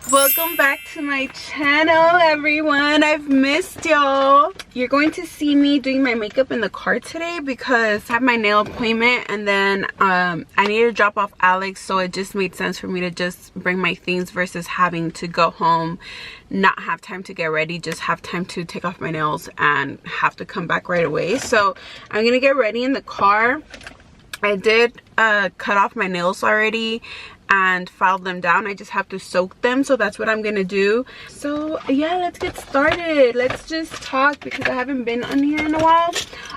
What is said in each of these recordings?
Welcome back to my channel, everyone. I've missed y'all. You're going to see me doing my makeup in the car today because I have my nail appointment, and then I need to drop off Alex, so it just made sense for me to just bring my things versus having to go home, not have time to get ready, just have time to take off my nails and have to come back right away. So I'm gonna get ready in the car. I did cut off my nails already and filed them down. I just have to soak them, so that's what I'm gonna do. So yeah, let's get started. Let's just talk because I haven't been on here in a while,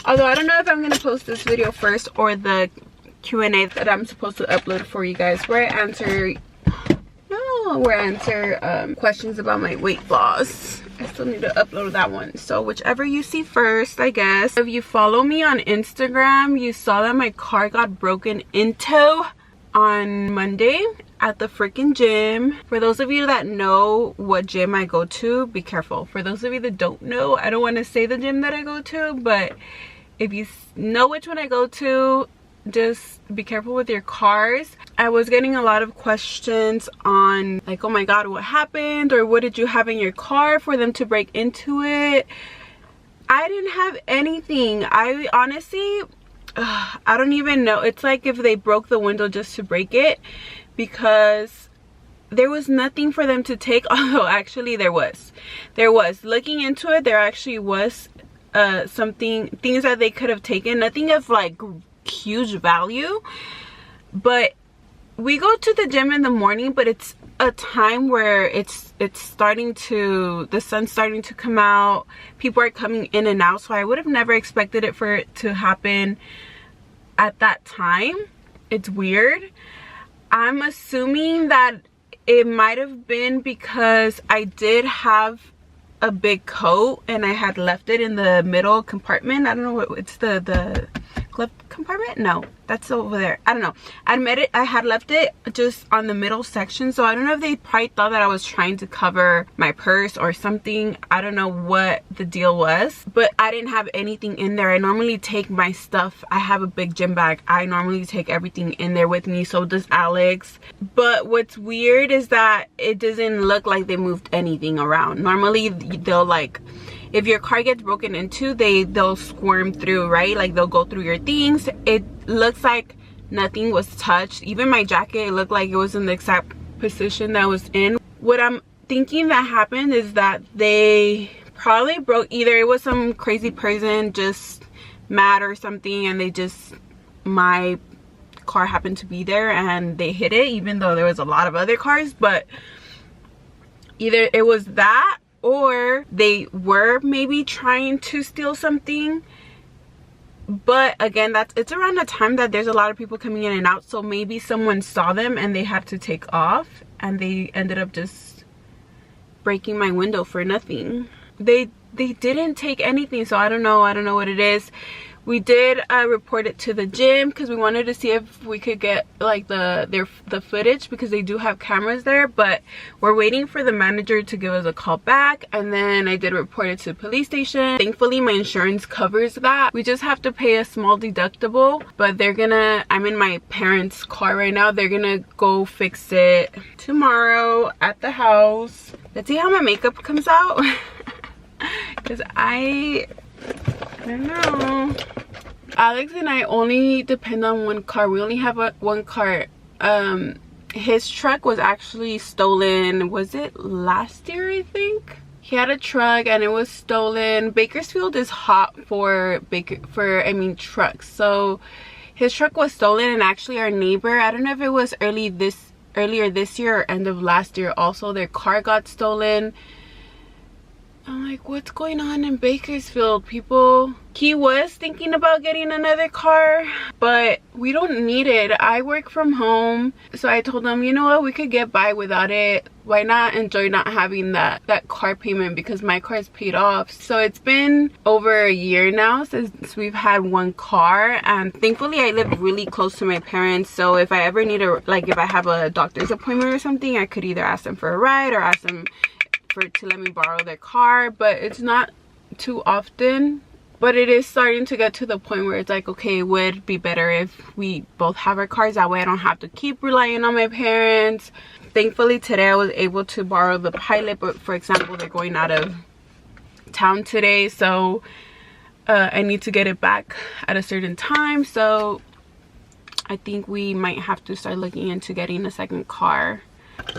although I don't know if I'm gonna post this video first or the Q&A that I'm supposed to upload for you guys, where I answer questions about my weight loss. I still need to upload that one, so whichever you see first, I guess. If you follow me on Instagram, you saw that my car got broken into on Monday at the freaking gym. For those of you that know what gym I go to, be careful. For those of you that don't know, I don't want to say the gym that I go to, but if you know which one I go to, just be careful with your cars. I was getting a lot of questions on like, oh my god, what happened, or what did you have in your car for them to break into it? I didn't have anything. I honestly, I don't even know. It's like if they broke the window just to break it, because there was nothing for them to take. Although actually there was looking into it, there actually was things that they could have taken, nothing of like huge value. But we go to the gym in the morning, but it's a time where it's starting to, the sun's starting to come out, people are coming in and out, so I would have never expected it for it to happen at that time. It's weird. I'm assuming that it might have been because I did have a big coat and I had left it in the middle compartment. I don't know what it's, the glove compartment? No, that's over there. I don't know. I admit it, I had left it just on the middle section, so I don't know if they probably thought that I was trying to cover my purse or something. I don't know what the deal was, but I didn't have anything in there. I normally take my stuff. I have a big gym bag. I normally take everything in there with me, so does Alex. But what's weird is that it doesn't look like they moved anything around. Normally they'll, like, if your car gets broken into, they'll squirm through, right? Like they'll go through your things. It looks like nothing was touched. Even my jacket, it looked like it was in the exact position that was in. What I'm thinking that happened is that they probably broke, either it was some crazy person just mad or something, and they just, my car happened to be there and they hit it, even though there was a lot of other cars. But either it was that, or they were maybe trying to steal something. But again, it's around the time that there's a lot of people coming in and out, so maybe someone saw them and they had to take off, and they ended up just breaking my window for nothing. They didn't take anything, so I don't know what it is. We did report it to the gym because we wanted to see if we could get like the footage, because they do have cameras there, but we're waiting for the manager to give us a call back. And then I did report it to the police station. Thankfully my insurance covers that. We just have to pay a small deductible, but I'm in my parents' car right now. They're gonna go fix it tomorrow at the house. Let's see how my makeup comes out because I don't know. Alex and I only depend on one car. We only have one car. His truck was actually stolen. Was it last year, I think? He had a truck and it was stolen. Bakersfield is hot for trucks. So his truck was stolen, and actually our neighbor, I don't know if it was earlier this year or end of last year, also their car got stolen. I'm like, what's going on in Bakersfield, people? He was thinking about getting another car, but we don't need it. I work from home, so I told him, you know what, we could get by without it. Why not enjoy not having that car payment, because my car is paid off. So it's been over a year now since we've had one car, and thankfully I live really close to my parents, so if I ever need if I have a doctor's appointment or something, I could either ask them for a ride or ask them to let me borrow their car. But it's not too often But it is starting to get to the point where it's like, okay, it would be better if we both have our cars. That way I don't have to keep relying on my parents. Thankfully today I was able to borrow the Pilot, but for example, they're going out of town today, so I need to get it back at a certain time. So I think we might have to start looking into getting a second car.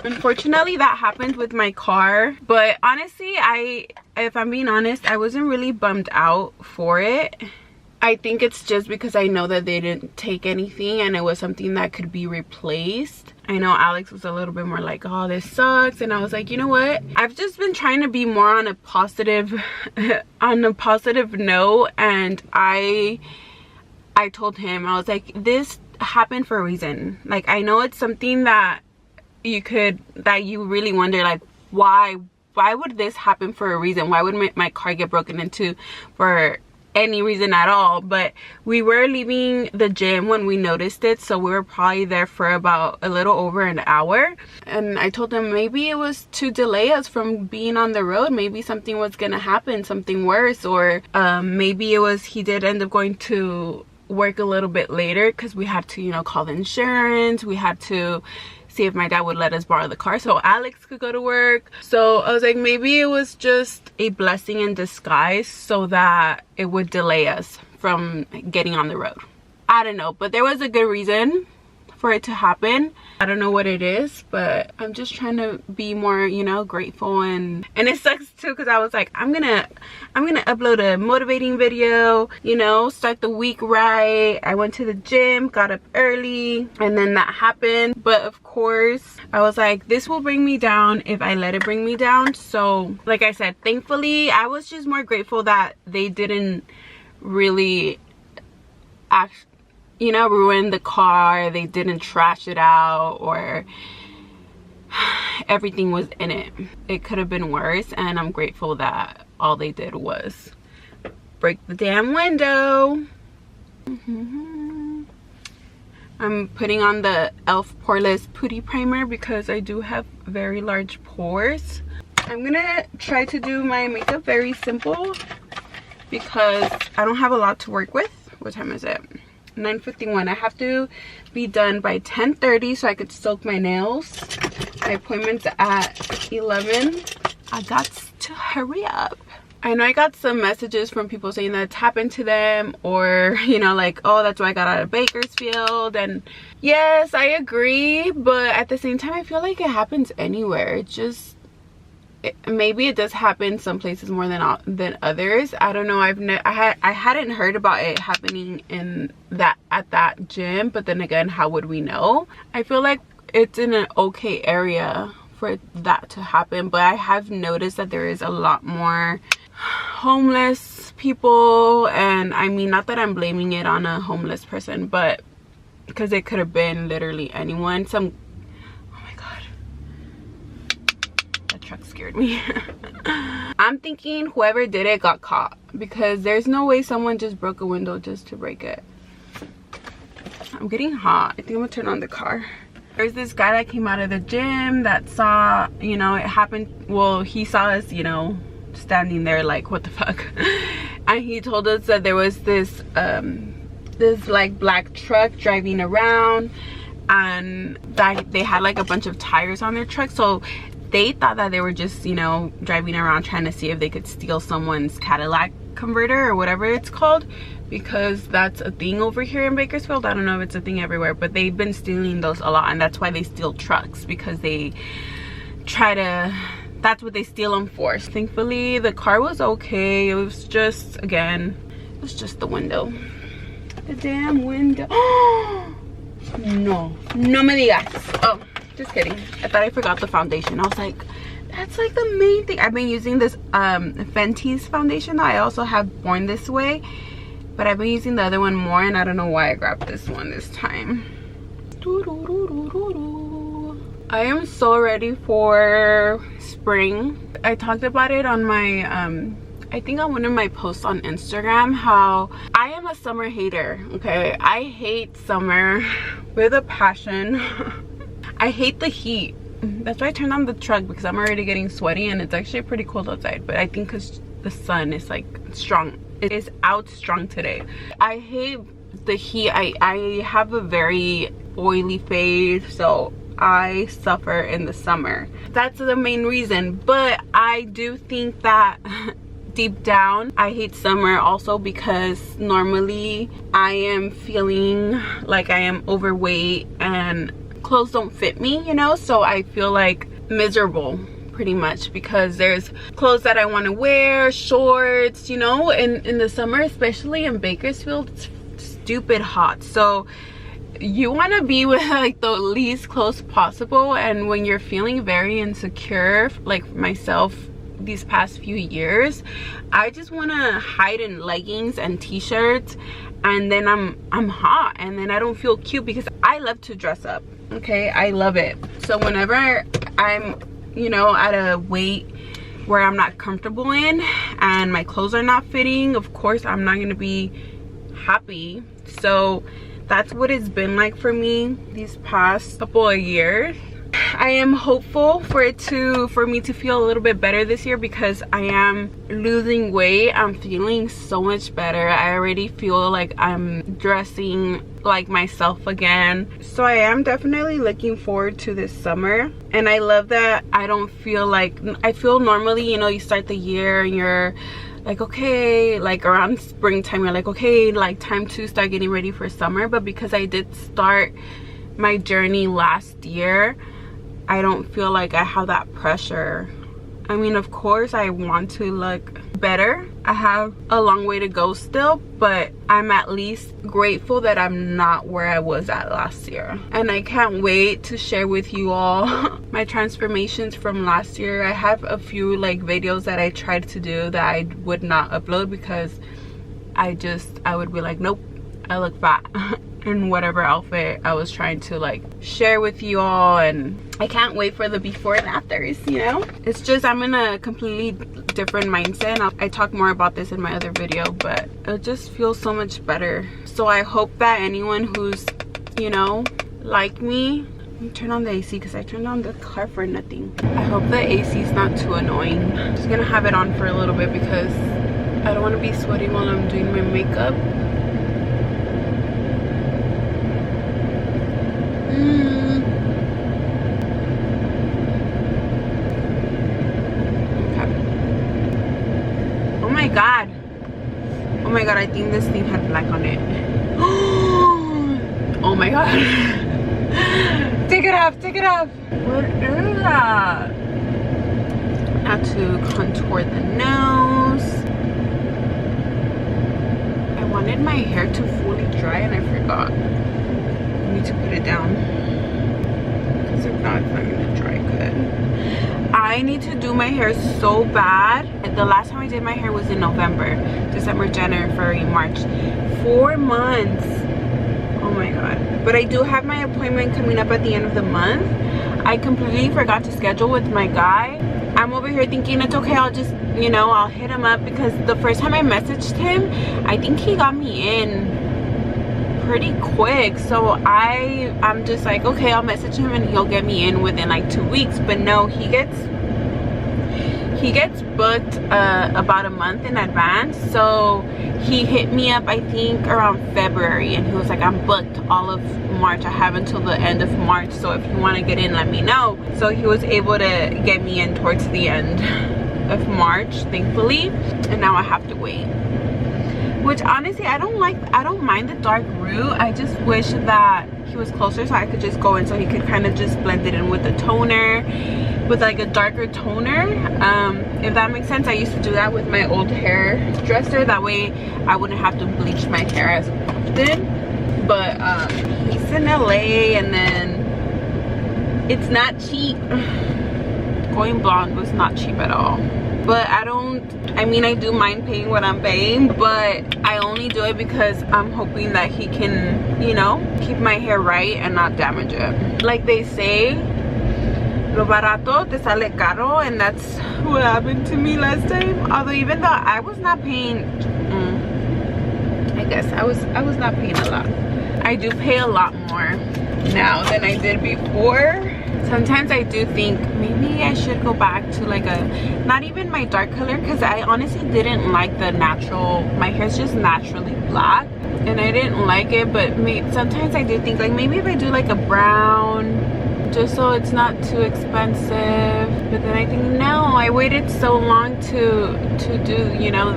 Unfortunately, that happened with my car, but honestly, if I'm being honest, I wasn't really bummed out for it. I think it's just because I know that they didn't take anything and it was something that could be replaced. I know Alex was a little bit more like, oh, this sucks, and I was like, you know what, I've just been trying to be more on a positive note, and I told him, I was like, this happened for a reason. Like, I know it's something that you really wonder, like, why would this happen for a reason? Why would my car get broken into for any reason at all? But we were leaving the gym when we noticed it, so we were probably there for about a little over an hour, and I told him maybe it was to delay us from being on the road. Maybe something was gonna happen, something worse, or maybe it was he did end up going to work a little bit later because we had to, you know, call the insurance. We had to see if my dad would let us borrow the car so Alex could go to work. So I was like, maybe it was just a blessing in disguise so that it would delay us from getting on the road. I don't know, but there was a good reason for it to happen. I don't know what it is, but I'm just trying to be more, you know, grateful, and it sucks too because I was like, I'm gonna upload a motivating video, you know, start the week right. I went to the gym, got up early, and then that happened. But of course I was like, this will bring me down if I let it bring me down. So like I said, thankfully I was just more grateful that they didn't really you know, ruin the car. They didn't trash it out, or everything was in it. It could have been worse, and I'm grateful that all they did was break the damn window. I'm putting on the e.l.f. Poreless Putty Primer because I do have very large pores. I'm gonna try to do my makeup very simple because I don't have a lot to work with. What time is it? 9:51. I have to be done by 10:30 so I could soak my nails. My appointment's at 11. I got to hurry up. I know I got some messages from people saying that it's happened to them, or, you know, like, oh, that's why I got out of Bakersfield. And yes, I agree, but at the same time I feel like it happens anywhere. It just, maybe it does happen some places more than others. I don't know. I hadn't heard about it happening at that gym, but then again, how would we know? I feel like it's in an okay area for that to happen, but I have noticed that there is a lot more homeless people, and I mean, not that I'm blaming it on a homeless person, but because it could have been literally anyone. Scared me. I'm thinking whoever did it got caught, because there's no way someone just broke a window just to break it. I'm getting hot. I think I'm gonna turn on the car. There's this guy that came out of the gym that saw, you know, it happened. Well, he saw us, you know, standing there like, what the fuck? And he told us that there was this like black truck driving around, and that they had like a bunch of tires on their truck. So they thought that they were just, you know, driving around trying to see if they could steal someone's Cadillac converter or whatever it's called, because that's a thing over here in Bakersfield. I don't know if it's a thing everywhere, but they've been stealing those a lot, and that's why they steal trucks, because they try to, that's what they steal them for. Thankfully the car was okay. It was just, again, it was just the window, the damn window. No me digas. Oh, just kidding. I thought I forgot the foundation. I was like, that's like the main thing. I've been using this Fenty's foundation. I also have Born This Way, but I've been using the other one more, and I don't know why I grabbed this one this time. I am so ready for spring. I talked about it on my I think on one of my posts on Instagram, how I am a summer hater. Okay, I hate summer with a passion. I hate the heat. That's why I turned on the truck, because I'm already getting sweaty, and it's actually pretty cold outside. But I think because the sun is like strong is out strong today. I hate the heat. I have a very oily face, so I suffer in the summer. That's the main reason. But I do think that deep down I hate summer also because normally I am feeling like I am overweight and clothes don't fit me, you know, so I feel like miserable pretty much because there's clothes that I want to wear, shorts, you know, in the summer, especially in Bakersfield, it's stupid hot. So you want to be with like the least clothes possible, and when you're feeling very insecure like myself these past few years, I just want to hide in leggings and t-shirts, and then I'm hot, and then I don't feel cute because I love to dress up. Okay, I love it. So whenever I'm, you know, at a weight where I'm not comfortable in and my clothes are not fitting, of course I'm not gonna be happy. So that's what it's been like for me these past couple of years. I am hopeful for me to feel a little bit better this year because I am losing weight. I'm feeling so much better. I already feel like I'm dressing like myself again. So I am definitely looking forward to this summer. And I love that I don't feel like, I feel normally, you know, you start the year and you're like, okay, like around springtime, you're like, okay, like time to start getting ready for summer. But because I did start my journey last year, I don't feel like I have that pressure. I mean, of course I want to look better. I have a long way to go still, but I'm at least grateful that I'm not where I was at last year. And I can't wait to share with you all my transformations from last year. I have a few like videos that I tried to do that I would not upload because I would be like, nope, I look fat in whatever outfit I was trying to like share with you all. And I can't wait for the before and afters, you know. It's just I'm in a completely different mindset, and I talk more about this in my other video, but it just feels so much better. So I hope that anyone who's, you know, like me, let me turn on the AC because I turned on the car for nothing. I hope the AC is not too annoying. I'm just gonna have it on for a little bit because I don't want to be sweating while I'm doing my makeup. Oh my god, I think this thing had black on it. Oh my god. Take it off, take it off. What is that? I have to contour the nose. I wanted my hair to fully dry and I forgot. I need to put it down because if not, it's not gonna dry good. I need to do my hair so bad. The last time I did my hair was in November, December, January, February, March. 4 months. Oh my god. But I do have my appointment coming up at the end of the month. I completely forgot to schedule with my guy. I'm over here thinking it's okay, I'll just, you know, I'll hit him up because the first time I messaged him, I think he got me in pretty quick. So I'm just like, okay, I'll message him and he'll get me in within like 2 weeks. But no, he gets booked about a month in advance. So he hit me up I think around February and he was like, I'm booked all of March. I have until the end of March, so if you want to get in, let me know. So he was able to get me in towards the end of March, thankfully, and now I have to wait. Which honestly, I don't mind the dark route. I just wish that he was closer so I could just go in so he could kind of just blend it in with the toner, with like a darker toner, if that makes sense. I used to do that with my old hairdresser. That way I wouldn't have to bleach my hair as often. But he's in LA and then it's not cheap. Going blonde was not cheap at all. But I mean, I do mind paying what I'm paying, but I only do it because I'm hoping that he can, you know, keep my hair right and not damage it. Like they say, lo barato te sale caro, and that's what happened to me last time. Although even though I was not paying, I guess I was not paying a lot. I do pay a lot more now than I did before. sometimes I do think maybe I should go back to like a, not even my dark color, because I honestly didn't like the natural, my hair's just naturally black and I didn't like it. But sometimes I do think like maybe if I do like a brown, just so it's not too expensive. But then I think no, I waited so long to do, you know,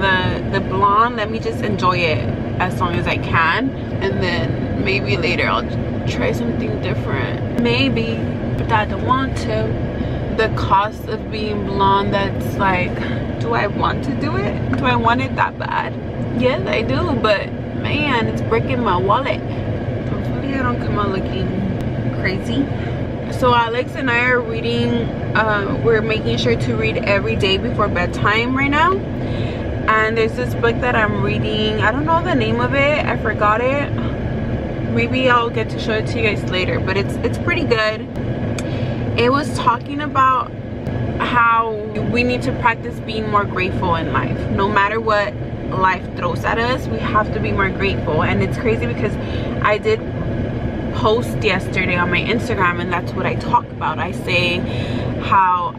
the blonde. Let me just enjoy it as long as I can, and then maybe later I'll try something different, maybe, but I don't want to. The cost of being blonde, that's like, do I want to do it? Do I want it that bad? Yes, I do, but man, it's breaking my wallet. Hopefully I don't come out looking crazy. So Alex and I are reading, we're making sure to read every day before bedtime right now. And there's this book that I'm reading, I don't know the name of it, I forgot it. Maybe I'll get to show it to you guys later, but it's pretty good. It was talking about how we need to practice being more grateful in life. No matter what life throws at us, we have to be more grateful. And it's crazy because I did post yesterday on my Instagram, and that's what I talk about. I say how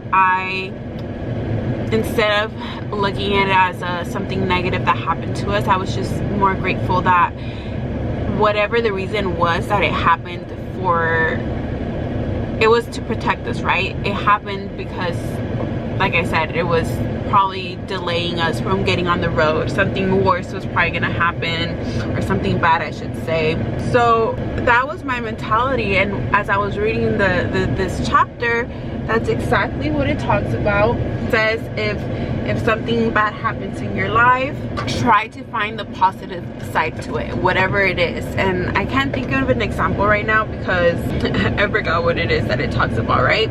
instead of looking at it as something negative that happened to us, I was just more grateful that whatever the reason was that it happened for, it was to protect us, right? It happened because, like I said, it was probably delaying us from getting on the road. Something worse was probably gonna happen, or something bad I should say. So that was my mentality, and as I was reading this chapter, that's exactly what it talks about. It says if something bad happens in your life, try to find the positive side to it, whatever it is. And I can't think of an example right now because I forgot what it is that it talks about, right?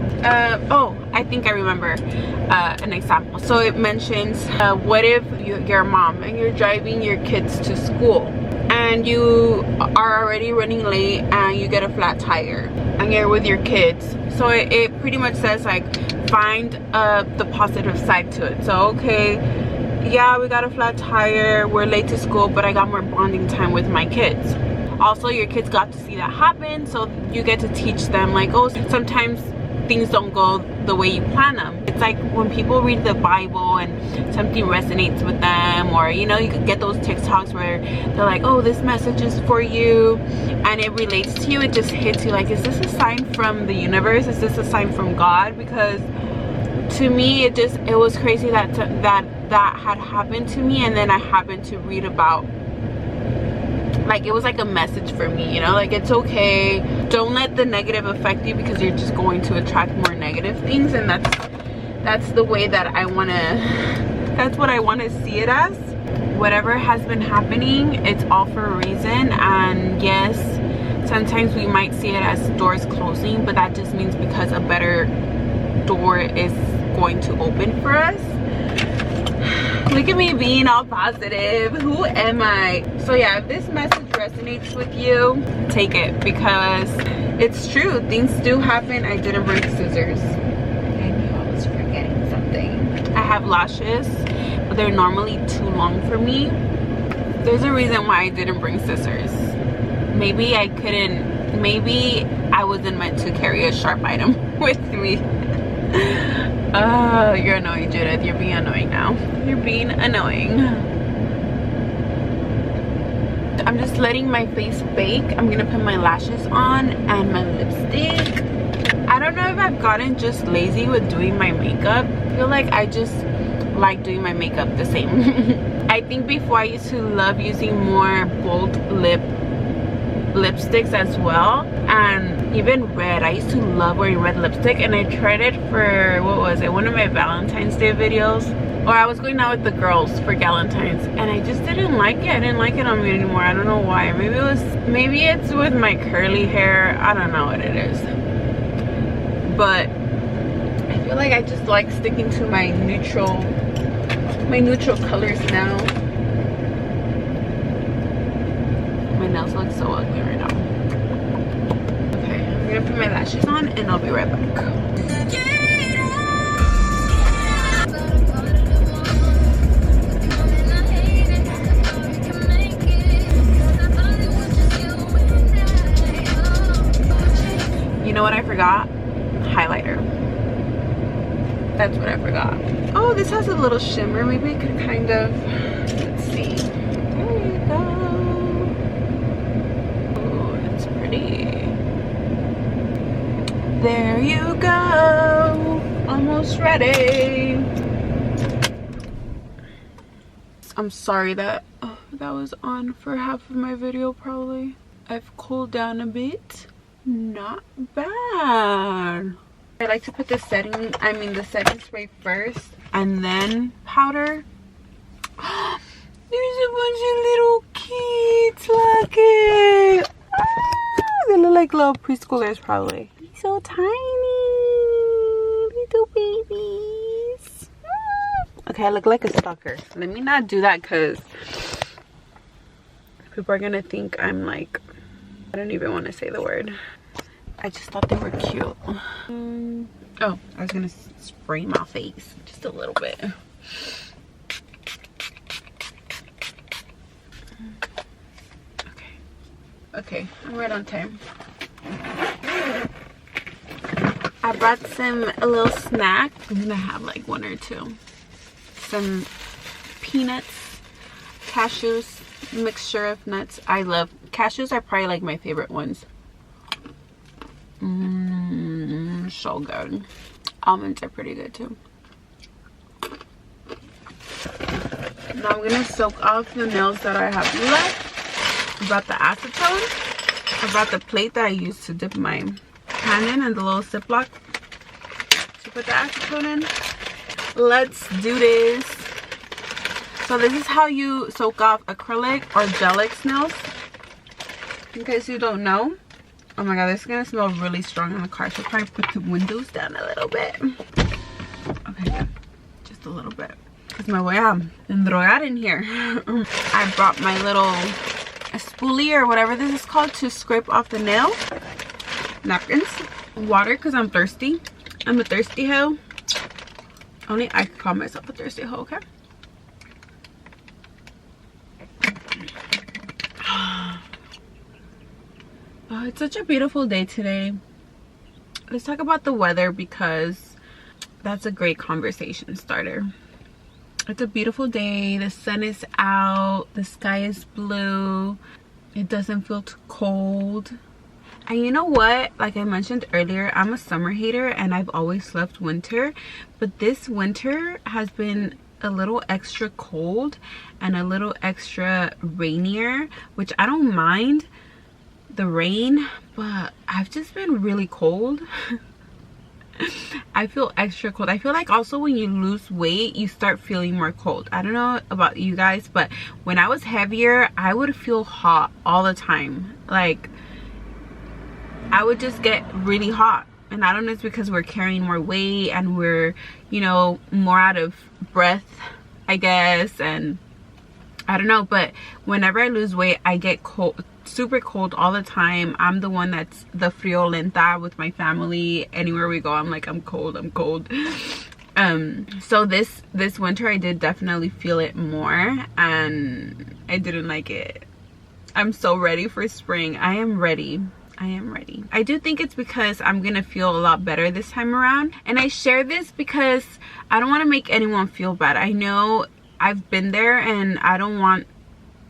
Oh, I think I remember an example. So it mentions, what if you're a mom and you're driving your kids to school and you are already running late and you get a flat tire and you're with your kids. So it pretty much says like, find the positive side to it. So okay, yeah, we got a flat tire, we're late to school, but I got more bonding time with my kids. Also, your kids got to see that happen, so you get to teach them like, oh, sometimes things don't go the way you plan them. It's like when people read the Bible and something resonates with them, or you know, you could get those TikToks where they're like, oh, this message is for you, and it relates to you. It just hits you like, is this a sign from the universe? Is this a sign from God? Because to me, it was crazy that had happened to me, and then I happened to read about, like, it was like a message for me, you know, like, it's okay, don't let the negative affect you, because you're just going to attract more negative things. And that's the way that I want to, that's what I want to see it as. Whatever has been happening, it's all for a reason. And yes, sometimes we might see it as doors closing, but that just means because a better door is going to open for us. Look at me being all positive. Who am I? So yeah, if this message resonates with you, take it, because it's true. Things do happen. I didn't bring scissors. I knew I was forgetting something. I have lashes, but they're normally too long for me. There's a reason why I didn't bring scissors. Maybe I couldn't, maybe I wasn't meant to carry a sharp item with me. Oh, you're annoying, Judith. You're being annoying now. You're being annoying. I'm just letting my face bake. I'm gonna put my lashes on and my lipstick. I don't know if I've gotten just lazy with doing my makeup. I feel like I just like doing my makeup the same. I think before I used to love using more bold lipsticks as well, and even red. I used to love wearing red lipstick, and I tried it for, what was it, one of my Valentine's Day videos, or I was going out with the girls for Galentine's, and I just didn't like it. I didn't like it on me anymore. I don't know why. Maybe it's with my curly hair. I don't know what it is, but I feel like I just like sticking to my neutral colors now. My nails look so ugly right now. Okay, I'm gonna put my lashes on and I'll be right back. You know what I forgot? what I forgot. Oh, this has a little shimmer. Maybe I could kind of, let's see. There you go. Oh, it's pretty. There you go. Almost ready. I'm sorry that that was on for half of my video probably. I've cooled down a bit. Not bad. I like to put the setting spray first and then powder. There's a bunch of little kids. Look it. They look like little preschoolers probably. He's so tiny. Little babies. Okay, I look like a stalker. Let me not do that because people are gonna think I'm like, I don't even want to say the word. I just thought they were cute. Oh, I was gonna spray my face just a little bit. Okay, I'm right on time. I brought a little snack. I'm gonna have like one or two. Some peanuts, cashews, mixture of nuts. I love cashews. Are probably like my favorite ones. So good. Almonds are pretty good too. Now I'm gonna soak off the nails that I have left. I brought the acetone. I brought the plate that I used to dip my hand in and the little Ziploc to put the acetone in. Let's do this. So this is how you soak off acrylic or gel-X nails. In case you don't know. Oh my god, this is gonna smell really strong in the car. So probably put the windows down a little bit. Okay, good. Just a little bit. Because me voy a endrogar in here. I brought my little spoolie or whatever this is called to scrape off the nail. Napkins. Water because I'm thirsty. I'm a thirsty hoe. Only I can call myself a thirsty hoe, okay? Oh, it's such a beautiful day today. Let's talk about the weather because that's a great conversation starter. It's a beautiful day. The sun is out. The sky is blue. It doesn't feel too cold. And you know what? Like I mentioned earlier, I'm a summer hater and I've always loved winter. But this winter has been a little extra cold and a little extra rainier, which I don't mind the rain, but I've just been really cold. I feel extra cold. I feel like also when you lose weight, you start feeling more cold. I don't know about you guys, but when I was heavier, I would feel hot all the time. Like, I would just get really hot. And I don't know if it's because we're carrying more weight and we're, you know, more out of breath, I guess. And I don't know, but whenever I lose weight, I get cold, super cold all the time. I'm the one that's the friolenta with my family. Anywhere we go, I'm like, I'm cold. So this winter I did definitely feel it more and I didn't like it. I'm so ready for spring. I am ready. I do think it's because I'm gonna feel a lot better this time around, and I share this because I don't want to make anyone feel bad. I know I've been there and I don't want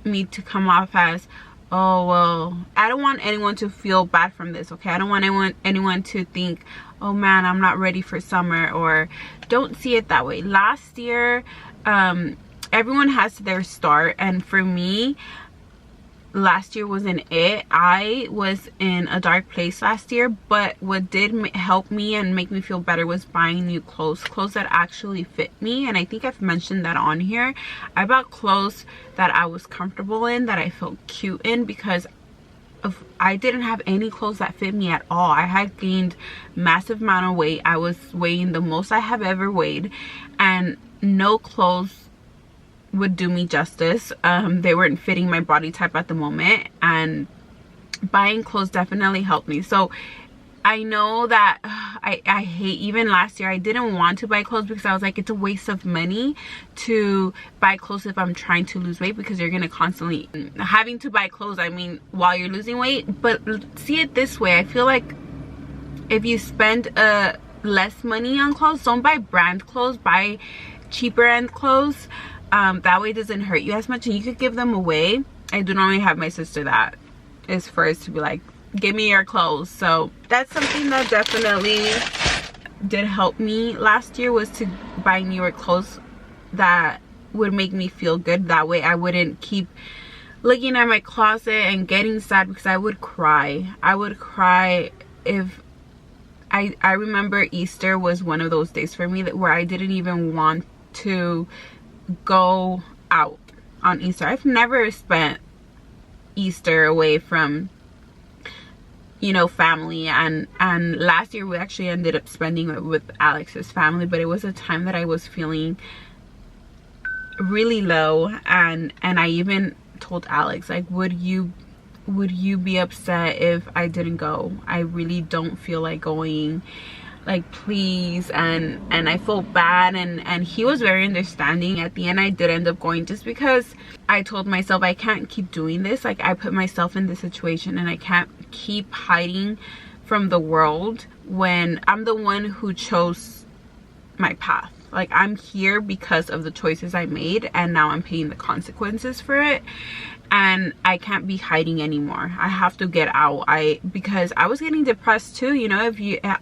me to come off as, oh well, I don't want anyone to feel bad from this, okay? I don't want anyone to think, oh man, I'm not ready for summer, or don't see it that way. Last year, everyone has their start, and for me, last year wasn't it. I was in a dark place last year, but what did help me and make me feel better was buying new clothes that actually fit me. And I think I've mentioned that on here. I bought clothes that I was comfortable in, that I felt cute in, because I didn't have any clothes that fit me at all. I had gained massive amount of weight. I was weighing the most I have ever weighed, and no clothes would do me justice. They weren't fitting my body type at the moment, and buying clothes definitely helped me. So I know that I hate, even last year I didn't want to buy clothes because I was like, it's a waste of money to buy clothes if I'm trying to lose weight, because you're gonna constantly having to buy clothes, I mean, while you're losing weight. But see it this way, I feel like if you spend a less money on clothes. Don't buy brand clothes, buy cheaper end clothes. That way it doesn't hurt you as much and you could give them away. I do normally have my sister that is first to be like, give me your clothes. So that's something that definitely did help me last year, was to buy newer clothes that would make me feel good. That way I wouldn't keep looking at my closet and getting sad, because I would cry. I would cry if I remember Easter was one of those days for me where I didn't even want to go out on Easter. I've never spent Easter away from, you know, family, and last year we actually ended up spending it with Alex's family, but it was a time that I was feeling really low, and I even told Alex, like, would you be upset if I didn't go? I really don't feel like going, like, please. And I felt bad, and he was very understanding. At the end I did end up going, just because I told myself I can't keep doing this. Like, I put myself in this situation and I can't keep hiding from the world when I'm the one who chose my path. Like, I'm here because of the choices I made, and now I'm paying the consequences for it, and I can't be hiding anymore. I have to get out. Because I was getting depressed too, you know.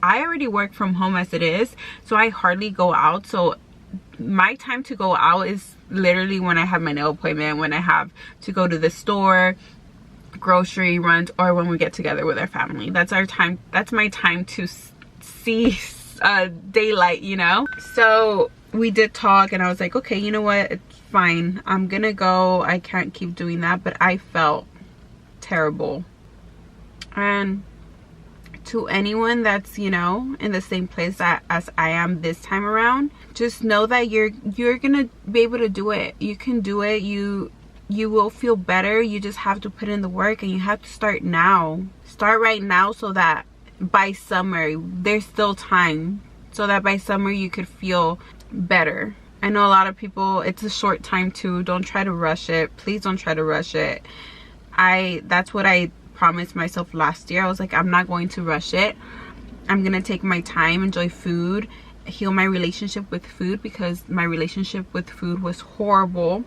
I already work from home as it is, so I hardly go out. So my time to go out is literally when I have my nail appointment, when I have to go to the store, grocery runs, or when we get together with our family. That's our time. That's my time to see daylight, you know. So we did talk, and I was like, okay, you know what, it's fine, I'm gonna go. I can't keep doing that. But I felt terrible. And to anyone that's, you know, in the same place as I am this time around, just know that you're gonna be able to do it. You can do it. You will feel better. You just have to put in the work, and you have to start now. Start right now, so that by summer, there's still time, so that by summer you could feel better. I know a lot of people, it's a short time too. Don't try to rush it. Please don't try to rush it. That's what I promised myself last year. I was like, I'm not going to rush it. I'm gonna take my time, enjoy food, heal my relationship with food, because my relationship with food was horrible,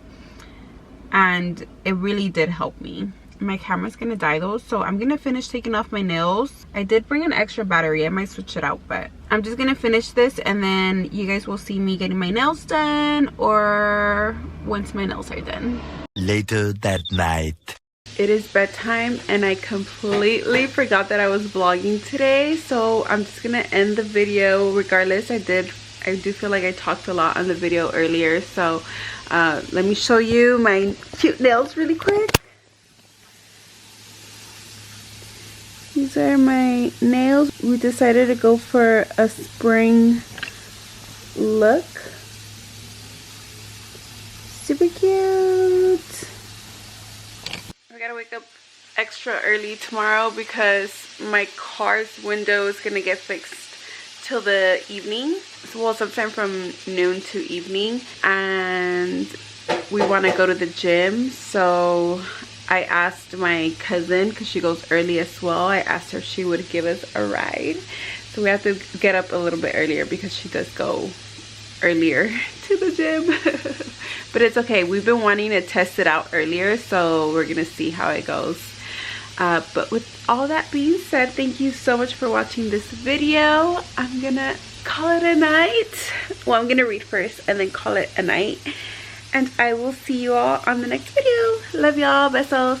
and it really did help me. My camera's gonna die though, so I'm gonna finish taking off my nails. I did bring an extra battery. I might switch it out, but I'm just gonna finish this, and then you guys will see me getting my nails done, or once my nails are done. Later that night. It is bedtime, and I completely forgot that I was vlogging today, so I'm just gonna end the video regardless. I do feel like I talked a lot on the video earlier, so let me show you my cute nails really quick. These are my nails. We decided to go for a spring look. Super cute. I gotta wake up extra early tomorrow because my car's window is gonna get fixed till the evening. Well, sometime from noon to evening. And we want to go to the gym, so I asked my cousin, because she goes early as well, I asked her if she would give us a ride. So we have to get up a little bit earlier because she does go earlier to the gym. But it's okay. We've been wanting to test it out earlier, so we're gonna see how it goes. But with all that being said, thank you so much for watching this video. I'm gonna call it a night. Well, I'm gonna read first and then call it a night. And I will see you all on the next video. Love y'all. Besos.